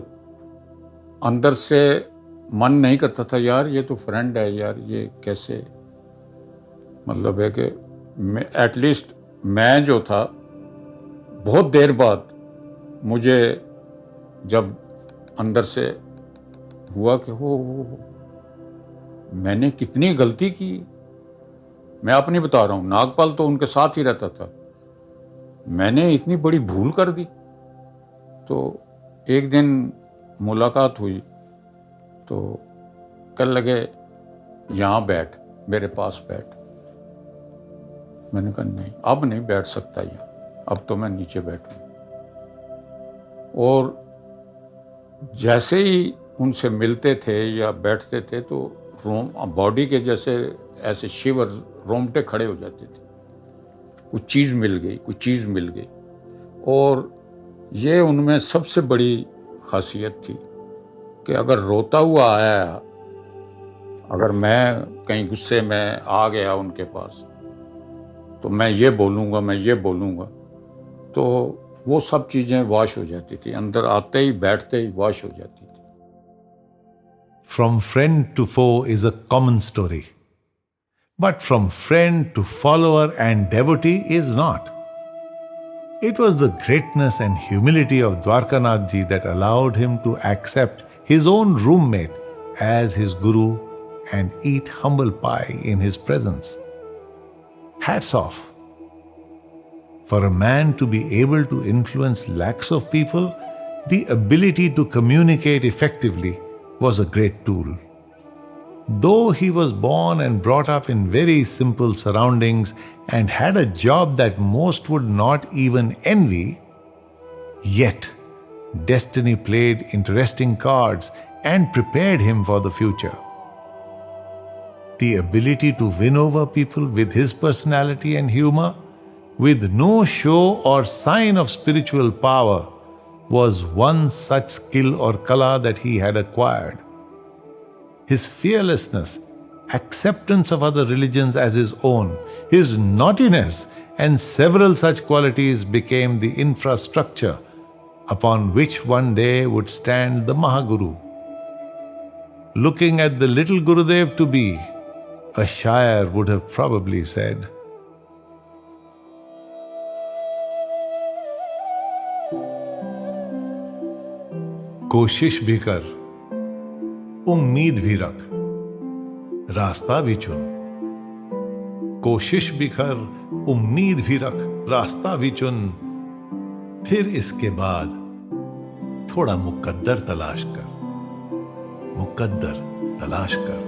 अंदर से मन नहीं करता था, यार ये तो फ्रेंड है, यार ये कैसे, मतलब है कि एटलीस्ट मैं जो था, बहुत देर बाद मुझे जब अंदर से हुआ कि हो मैंने कितनी गलती की। मैं अपनी बता रहा हूँ, नागपाल तो उनके साथ ही रहता था, मैंने इतनी बड़ी भूल कर दी। तो एक दिन मुलाकात हुई तो कल लगे यहाँ बैठ, मेरे पास बैठ। मैंने कहा नहीं, अब नहीं बैठ सकता यहाँ, अब तो मैं नीचे बैठूँ। और जैसे ही उनसे मिलते थे या बैठते थे तो बॉडी के जैसे ऐसे शिवर, रोंगटे खड़े हो जाते थे। कुछ चीज़ मिल गई, कुछ चीज़ मिल गई। और ये उनमें सबसे बड़ी खासियत थी कि अगर रोता हुआ आया, अगर मैं कहीं गुस्से में आ गया उनके पास, तो मैं ये बोलूँगा, मैं ये बोलूँगा, तो वो सब चीज़ें वॉश हो जाती थी, अंदर आते ही बैठते ही वॉश हो जाती थी। From friend to foe is a common story. But from friend to follower and devotee is not. It was the greatness and humility of Dwarkanath ji that allowed him to accept his own roommate as his guru and eat humble pie in his presence. Hats off. For a man to be able to influence lakhs of people, the ability to communicate effectively was a great tool. Though he was born and brought up in very simple surroundings and had a job that most would not even envy, yet destiny played interesting cards and prepared him for the future. The ability to win over people with his personality and humor, with no show or sign of spiritual power, was one such skill or kala that he had acquired. His fearlessness, acceptance of other religions as his own, his naughtiness, and several such qualities became the infrastructure upon which one day would stand the mahaguru. Looking at the little Gurudev to be, a Shire would have probably said, कोशिश भी कर, उम्मीद भी रख, रास्ता भी चुन। कोशिश भी कर, उम्मीद भी रख, रास्ता भी चुन। फिर इसके बाद थोड़ा मुकद्दर तलाश कर, मुकद्दर तलाश कर।